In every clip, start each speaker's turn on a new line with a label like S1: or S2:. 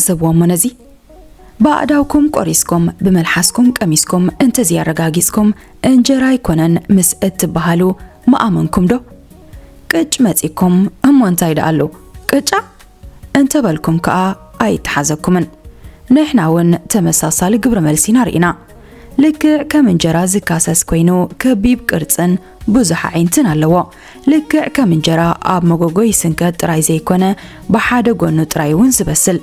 S1: تحسبوا منزي بعداوكم قريسكم بملحسكم قميسكم انت زيارغاغيسكم انجرا يكونن مس اتبهالو ما امنكم دو قج مصيكم امونتاي دالو قجا انت بالكم كا اي تحزكمن نحنا ون تمساسال قبر ملسينا رينا لك كمنجرا زكاسس كوينو كبيب قرصن بزح عينتن اللو لك كمنجرا اب مغوغو يسنكت راي زيكونه بحاده غونو ترايون زبسل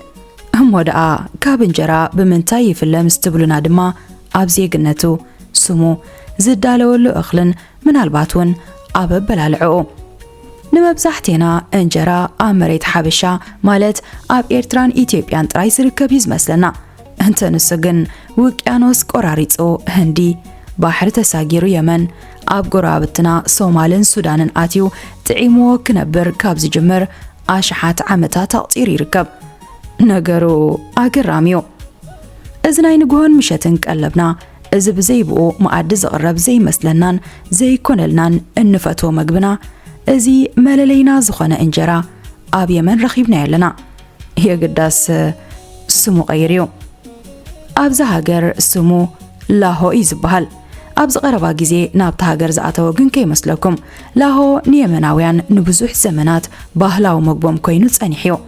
S1: همودا كابنجرا بمنتاي فيلم استبلونا دما ابزيغنتو سمو زدالولو اخلن من الباتون اب بلالعو نمبزحتينا انجرا امريت حبشا مالت اب ايرتران ايثيوبيان تراي زركب يزمسلنا انت نسغن وقيانوس قراريصو هندي بحر تساغيرو يمن اب غرابتنا صومالن سودانن اتيو تعيمو كنبر كابز جمر اشحات عمتا تقصير يركب نغرو اغراميو ازناي نغون مشتن قلبنا از بزيبو معد زقرب زي مسلنان زي كونلنان انفتو مغبنا ازي مللينا زخونه انجرا اب يمن رخيبنا يلنا هي قداس سمو غيريو ابز هاجر سمو لاهو يزبحال ابز قربا غزي نابت هاجر زاتو غن كي مسلكم لاهو نيمناويان نبزح زمنات باهلاو مغبوم كوينو صنيحيو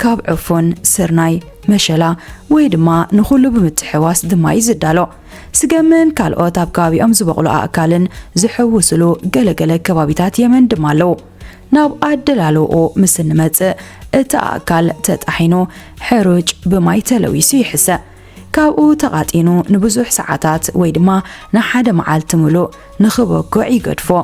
S1: كاب عفون سرناي مشلا ويدما نخلو بمتحواس دما يزدالو سجمن كالوت اب كابي ام زبقلو اكالن زحوسلو غلغله كبابيتات يمن دمالو ناب ادلالو او مسنمص اتا اكال تطحينو حروج بماي تلويسو يحس كابو تقاطينو نبزح ساعات ويدما نحد معالت ملو نخبوكو يقدفو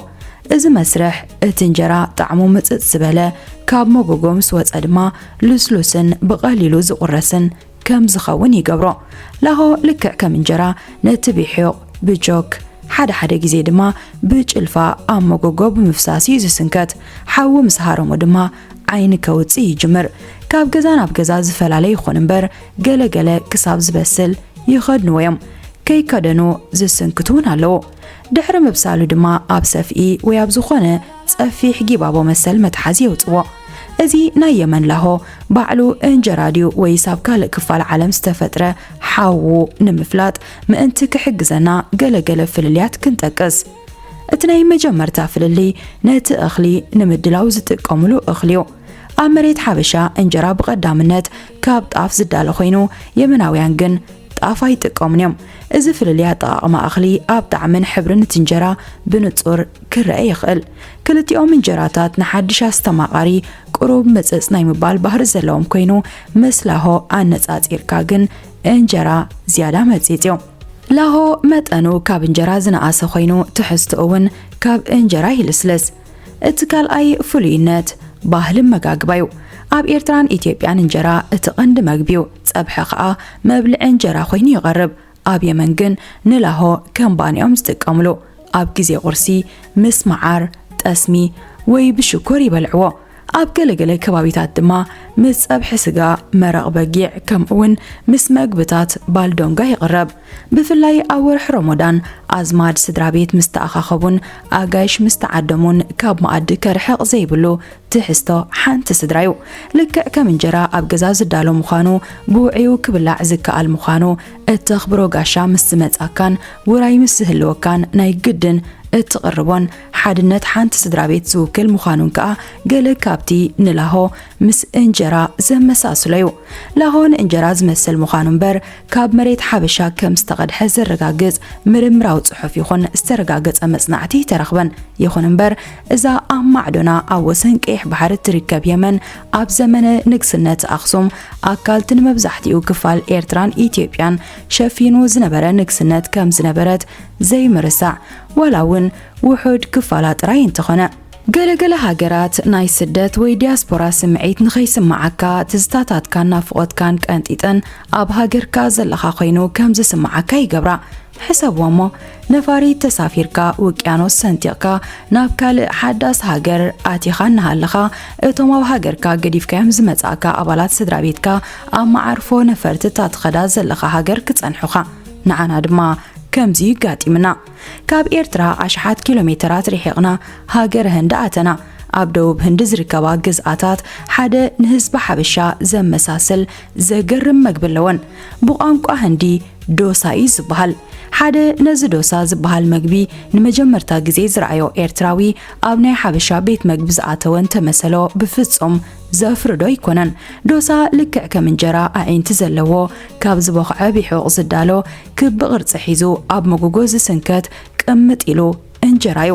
S1: إذا مسرح تنجرا طعمو مصص سبله كاب مغوغوم سوص ادما لسلوسن بقليلو زقرسن كم زخون يقبرو لاهو لك كمنجرا نتبيحو بجوك حدا غزي دما بجلفا ام مغوغو بمفساسي زسنكت حاو مسهارو دما عين كوصي يجمر كاب غزان اب غزا زفلالي خونبر غلغله كساب زبسل يخدنو يم كي كدنو زسنكتون هلو دحر مبسالو دما اب سفئي وياب زخونه صفي حجي بابو مسل متحزي يوصو ازي ناي يمن لاهو بعلو انجراديو ويساب كال كفال عالم استفتره حاو نمفلات ما انت كحجزنا غلغله فلليات كنتقس اتناي مجمرتا فللي نت اخلي نمدلاو زتقملو اخليو امريت حبشا انجرا بقدامنت كاب طاف زدال خوينو يمناويان جن طافاي تقومنيم اذا فلليا طاقما اخلي اب طعمن حبرن تنجرا بنصور كرأي يخل كلتيوم انجراتات نحدش استماقاري قروب مصص ناي مبال بحر زلوم كوينو مسلاهو انصاصيركا جن انجرا زياده مصيتيو لاهو مطنو كاب انجرا زناس خوينو تحستون كاب انجرا يلسلس اتكال اي فلينت باهل مغاغبايو اب ايرتران ايثيوبيان انجرا اتقند مغبيو صبح خا مبل انجرا خوين يقرب اب يمنجن نلاهو كمبانيوم استقاملو اب غزي قرسي مسمعار طسمي وي بشكر يبلعو اب غلغله كبابيتات دما مس صبح سغا مرق بقيع كمون مس مغبتات بالدونغا يقرب بفلاي اور رمضان ازماد سدرابيت مستاخخبون اغاش مستعدمون كاب مؤد كرحق زيبلو تحستو حانت سدرايو لك كمنجرا اب غزاز دالو مخانو بوعيو كبلع زكا المخانو اتخبرو غاشا مسمصاكان وراي مسهلوكان ناي قدن اتقربون حادنت حانت سدرابيت زوكل مخانون كا قل كابتي نلاهو مس انجرا زمساسليو لاهون انجرا زمسل مخانون بر كاب مريت حبشا كم استقد حزر رقاقز مرمراو صحف يخون استرقاقز امصنعتي ترخبن يخون بر اذا ام معدنا او سنقيح بحر تركب يمن اب زمن نقسنت اخصم اكالتن مبزحتيو كفال ايرتران ايثيوبيان شفينو زنبره نقسنت كم زنبرت زي مرسع ولاون وحود كفالات راين تخنا قلقل هاجرات ناي سدت وي دياسبورا سمعيت نخيس معكا تزتاتات كان نافقوت كان كانتيتن اب هاجر كازلخا خوينو كمز سمعكا يقبرا حسب ومو نفاري تسافيركا وكيانوس سنتيقا نابكال حداس هاجر آتيخان نهالخا اتوما وهاجركا قديف كامز مزاكا ابالات سدرابيتكا اما عرفو نفرت تاتخدا زلخا هاجر كتسنحوخا نعانا دما كمزي قاتمنا كاب إيرترا 10 كيلومترات رحقنا هاجر هنداتنا ኣብ ደቡብ ህንዲ ዝርከባ ግዝኣታት ሓደ ንህዝቢ ሓበሻ ዘመሳሰል ዘገርም መግቢ ኣለወን ብቋንቋ ህንዲ ዶሳ እዩ ዝበሃል ሓደ ነዚ ዶሳ ዝበሃል መግቢ ንመጀመርታ ግዜ ዝረኣዮ ኤርትራዊ ኣብ ናይ ሓበሻ ቤት መግቢ ዝኣተወን ተመሰሎ ብፍጹም ዘፍርዶ ይኮነን ዶሳ ልክዕ ከም እንጀራ ኣዒንቲ ዘለዎ ካብ ዝበኽዐ ቢሑቕ ዝዳሎ ክቢ ቅርጺ ሒዙ ኣብ መጎጎ ዝስንከት ቅምጥ ኢሉ እንጀራ እዩ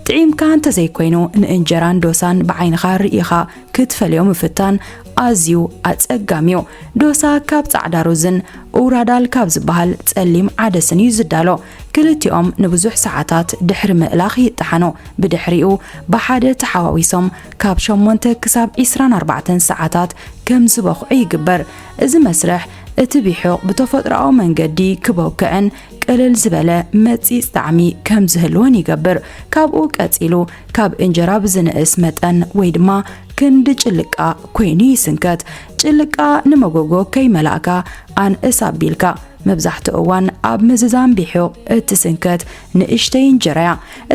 S1: ጥዒምካ እንተዘይኮይኑ ንእንጀራን ዶሳን ብዓይንኻ ርኢኻ ክትፈልዮ ምፍታን ኣዝዩ ኣጸጋሚ እዩ ዶሳ ካብ ጻዕዳ ሩዝን ኡራዳል ካብ ዝበሃል ጸሊም ዓደስን እዩ ዝዳሎ ክልቲኦም ንብዙሕ ሰዓታት ድሕሪ ምእላኽ ይጥሓኑ ብድሕሪኡ ብሓደ ተሓዋዊሶም ካብ 8 ክሳብ 24 ሰዓታት ከም ዝበኽዑ ይግበር እዚ መስርሕ እቲ ቢሑቕ ብተፈጥሮኣዊ መንገዲ ክበክዕን ቅልል ዝበለ መጺፅ ጣዕሚ ከም ዝህልዎን ይገብር ካብኡ ቀጺሉ ካብ እንጀራ ብዝንእስ መጠን ወይ ድማ ክንዲ ጭልቃ ኮይኑ ይስንከት ጭልቃ ንመጎጎ ከይመላእካ ኣንእስ ኣቢልካ መብዛሕትኡ እዋን ኣብ ምዝዛም ቢሑቕ እትስንከት ንእሽተይ እንጀራ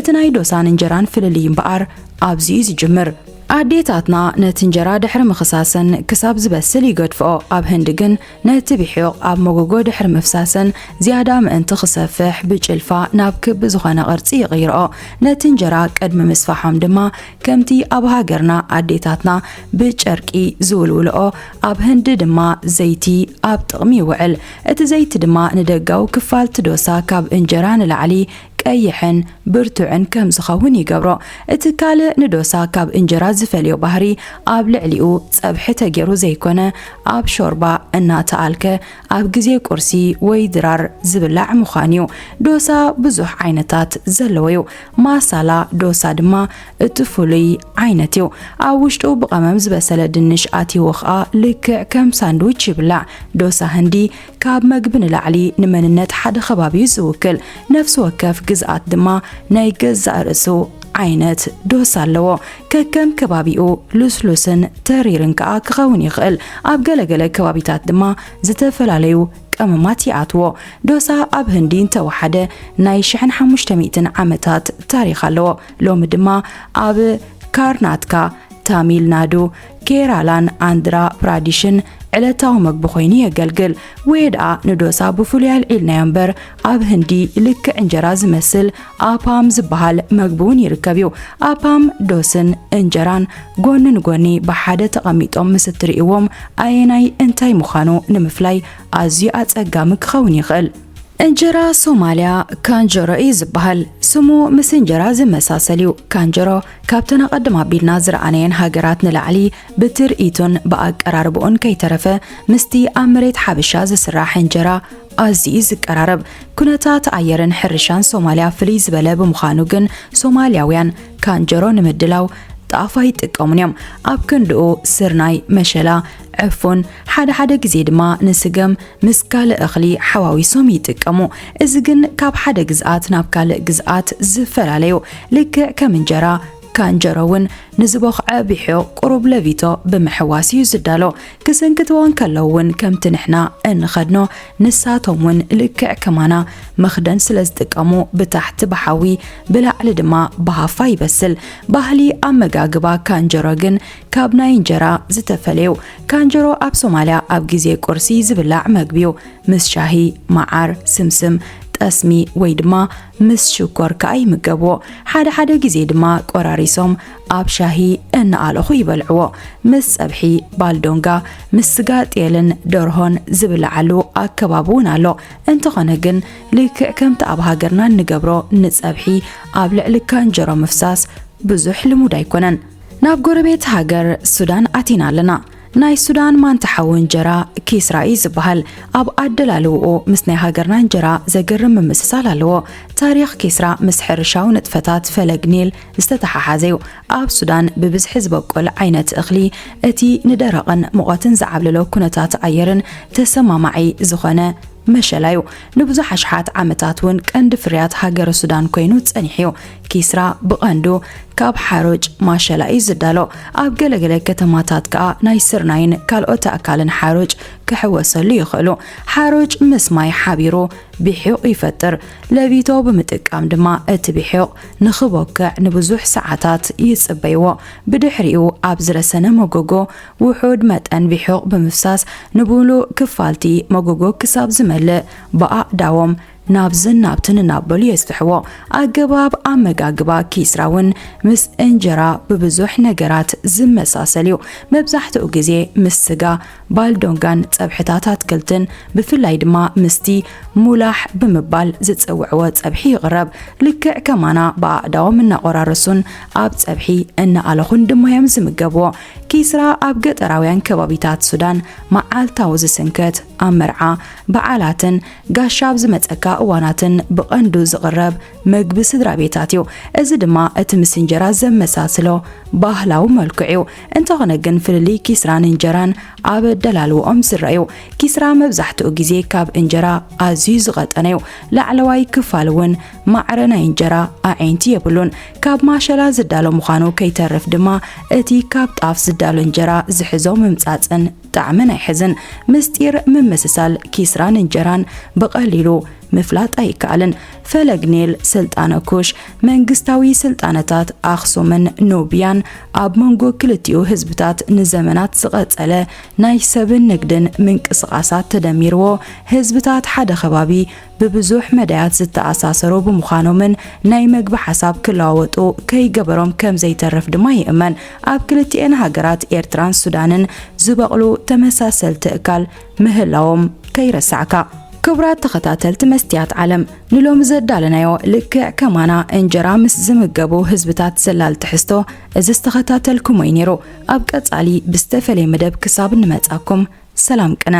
S1: እቲ ናይ ዶሳን እንጀራን ፍልልይ እምበኣር ኣብዚዩ ዝጅምር ኣዴታትና ነቲ እንጀራ ድሕሪ ምኽሳስን ክሳብ ዝበስል ይገድፍኦ ኣብ ህንዲ ግን ነቲ ቢሑቕ ኣብ መጎጎ ድሕሪ ምፍሳስን ዝያዳ ምእንቲ ክሰፍሕ ብጭልፋ ናብ ክቢ ዝኾነ ቅርጺ ይቕይርኦ ነቲ እንጀራ ቅድሚ ምስፋሖም ድማ ከምቲ ኣብ ሃገርና ኣዴታትና ብጨርቂ ዝውልውልኦ ኣብ ህንዲ ድማ ዘይቲ ኣብ ጥቕሚ ይውዕል እቲ ዘይቲ ድማ ንደጋዊ ክፋልቲ ዶሳ ካብ እንጀራ ንላዕሊ ቀይሕን ብርቱዕን ከም ዝኸውን ይገብሮ እቲ ካልእ ንዶሳ ካብ እንጀራ ዝፈልዮ ባህሪ ኣብ ልዕሊኡ ጸብሒ ተገይሩ ዘይኮነ ኣብ ሾርባ እናተኣልከ ኣብ ግዜ ቁርሲ ወይ ድራር ዝብላዕ ምዃኑ እዩ ዶሳ ብዙሕ ዓይነታት ዘለዎ እዩ ማሳላ ዶሳ ድማ እቲ ፍሉይ ዓይነት እዩ ኣብ ውሽጡ ብቐመም ዝበሰለ ድንሽ ኣትይዎ ኸኣ ልክዕ ከም ሳንድዊች ይብላዕ ዶሳ ህንዲ ካብ መግቢ ንላዕሊ ንመንነት ሓደ ከባቢ ዝውክል ነፍሲ ወከፍ ግዝኣት ድማ ናይ ገዛእ ርእሱ ዓይነት ዶሳ ኣለዎ ከከም ከባቢኡ ሉስሉስን ተሪርን ከዓ ክኸውን ይኽእል ኣብ ገለገለ ከባቢታት ድማ ዝተፈላለዩ ቀመማት ይኣትዎ ዶሳ ኣብ ህንዲ እንተወሓደ ናይ 1500 ዓመታት ታሪኽ ኣለዎ ሎሚ ድማ ኣብ ካርናትካ ታሚል ናዱ ኬራላን ኣንድራ ፕራዲሽን ዕለታዊ መግቢ ኮይኑ የገልግል ወይድኣ ንዶሳ ብፍሉይ ኣልዒልናዮ እምበር ኣብ ህንዲ ልክዕ እንጀራ ዝመስል ኣፓም ዝበሃል መግቢውን ይርከብ እዩ ኣፓም ዶስን እንጀራን ጎኒ ንጎኒ ብሓደ ተቐሚጦም ምስ እትርእይዎም ኣየናይ እንታይ ምዃኑ ንምፍላይ ኣዝዩ ኣጸጋሚ ክኸውን ይኽእል እንጀራ ሶማልያ ካንጀሮ እዩ ዝበሃል ስሙ ምስ እንጀራ ዝመሳሰል እዩ ካንጀሮ ካብተን ቀድማ ኣቢልና ዝረኣነየን ሃገራት ንላዕሊ ብትርኢቱን ብኣቀራርብኡን ከይተረፈ ምስቲ ኣብ መሬት ሓበሻ ዝስራሕ እንጀራ ኣዝዩ ዝቀራረብ ኩነታት ኣየርን ሕርሻን ሶማልያ ፍልይ ዝበለ ብምዃኑ ግን ሶማልያውያን ካንጀሮ ንምድላው ጣፋ ይጥቀሙን እዮም ኣብ ክንድኡ ስርናይ መሸላ ዕፉን ሓደ ግዜ ድማ ንስገም ምስ ካልእ እኽሊ ሓዋዊሶም ይጥቀሙ እዚ ግን ካብ ሓደ ግዝኣት ናብ ካልእ ግዝኣት ዝፈላለዩ ልክዕ ከም እንጀራ ካንጀሮውን ንዝበኽዐ ቢሑቕ ቁሩብ ለቪቶ ብምሕዋስ እዩ ዝዳሎ ክስንክትዎን ከለውን ከምቲ ንሕና እንኸድኖ ንሳቶምን ልክዕ ከማና መኽደን ስለ ዝጥቀሙ ብታሕቲ ብሓዊ ብላዕሊ ድማ ብሃፋ ይበስል ባህሊ ኣመጋግባ ካንጀሮ ግን ካብ ናይ እንጀራ ዝተፈለዩ ካንጀሮ ኣብ ሶማልያ ኣብ ግዜ ቁርሲ ዝብላዕ መግቢ እዩ ምስ ሻሂ መዓር ስምስም ጠስሚ ወይ ድማ ምስ ሽኮር ከዓ ይምገብዎ ሓደ ግዜ ድማ ቆራሪሶም ኣብ ሻሂ እናኣለኹ ይበልዕዎ ምስ ጸብሒ ባልዶንጋ ምስ ስጋ ጤልን ደርሆን ዝብላዓሉ ኣከባቢውን ኣሎ እንተኾነ ግን ልክዕ ከምቲ ኣብ ሃገርና እንገብሮ ንጸብሒ ኣብ ልዕሊ ካንጀሮ ምፍሳስ ብዙሕ ልሙድ ኣይኮነን ናብ ጎረቤት ሃገር ሱዳን ኣቲና ኣለና ናይ ሱዳን ማንተሓዊ እንጀራ ኪስራ እዩ ዝበሃል ኣብ ኣደላልውኡ ምስ ናይ ሃገርና እንጀራ ዘገርም ምምስሳል ኣለዎ ታሪኽ ኪስራ ምስ ሕርሻዊ ንጥፈታት ፈለግ ኒል ዝተተሓሓዘ እዩ ኣብ ሱዳን ብብዝሒ ዝበቁል ዓይነት እኽሊ እቲ ንደረቕን ሙቐትን ዝዓብልሎ ኩነታት ኣየርን ተሰማማዒ ዝኾነ መሸላ እዩ ንብዙሕ ኣሽሓት ዓመታት እውን ቀንዲ ፍርያት ሃገረ ሱዳን ኮይኑ ጸኒሑ እዩ ኪስራ ብቐንዱ ካብ ሓሮጭ ማሸላ እዩ ዝዳሎ ኣብ ገለገለ ከተማታት ከዓ ናይ ስርናይን ካልኦት ኣካልን ሓሮጭ ክሕወሰሉ ይኽእሉ ሓሮጭ ምስ ማይ ሓቢሩ ቢሑቕ ይፈጥር ለቪቶ ብምጥቃም ድማ እቲ ቢሕቕ ንኽቦክዕ ንብዙሕ ሰዓታት ይጽበይዎ ብድሕሪኡ ኣብ ዝረሰነ መጎጎ ውሑድ መጠን ቢሕቕ ብምፍሳስ ንብሉዕ ክፋልቲ መጎጎ ክሳብ ዝመልእ ብኣእዳዎም ናብዝን ናብትን እናበሉ የስፍሕዎ ኣገባብ ኣመጋግባ ኪስራ እውን ምስ እንጀራ ብብዙሕ ነገራት ዝመሳሰል እዩ መብዛሕትኡ ግዜ ምስ ስጋ ባልዶንጋን ፀብሕታት ኣትክልትን ብፍላይ ድማ ምስቲ ሙላሕ ብምባል ዝፅውዕዎ ፀብሒ ይቕረብ ልክዕ ከማና ብኣእዳዎም እናቆራረሱን ኣብ ፀብሒ እናኣለኹን ድማ እዮም ዝምገብዎ ኪስራ ኣብ ገጠራውያን ከባቢታት ሱዳን መዓልታዊ ዝስንከት ኣብ መርዓ በዓላትን ጋሻብ ዝመፀካ እዋናትን ብቐንዱ ዝቕረብ ምግቢ ስድራ ቤታት እዩ እዚ ድማ እቲ ምስ እንጀራ ዘመሳስሎ ባህላዊ መልክዕ እዩ እንተኾነ ግን ፍልልይ ኪስራን እንጀራን ኣብ ኣደላልውኦም ዝረአዩ ኪስራ መብዛሕትኡ ግዜ ካብ እንጀራ ኣዝዩ ዝቐጠነ እዩ ላዕለዋይ ክፋል እውን ማዕረ ናይ እንጀራ ኣዒንቲ የብሉን ካብ ማሸላ ዝዳሎ ምዃኑ ከይተርፍ ድማ እቲ ካብ ጣፍ ዝዳሎ እንጀራ ዝሕዞ ምምፃፅን ጣዕምን ኣይሕዝን ምስጢር ምምስሳል ኪስራን እንጀራን በቐሊሉ ምፍላጥ ኣይከኣልን ፈለግኔል ስልጣነ ኩሽ መንግስታዊ ስልጣነታት ኣኽሱምን ኑቢያን ኣብ መንጎ ክልቲኡ ህዝብታት ንዘመናት ዝቐጸለ ናይ ሰብን ንግድን ምንቅስቓሳት ተደሚርዎ ህዝብታት ሓደ ከባቢ ብብዙሕ መዳያት ዝተኣሳሰሩ ብምዃኖምን ናይ መግቢ ሓሳብ ክለዋወጡ ከይገበሮም ከም ዘይተርፍ ድማ ይእመን ኣብ ክልቲአን ሃገራት ኤርትራን ሱዳንን ዝበቕሉ ተመሳሰልቲ እካል ምህላዎም ከይረሳዕካ ክብራት ተኸታተልቲ መስትያት ዓለም ንሎም ዘዳለናዮ ልክዕ ከማና እንጀራ ምስ ዝምገቡ ህዝብታት ዘላል ትሕዝቶ እዚ ዝተኸታተልኩሞ ነይሩ ኣብ ቀጻሊ ብዝተፈለየ መደብ ክሳብ ንመጻኩም ሰላም ቅነ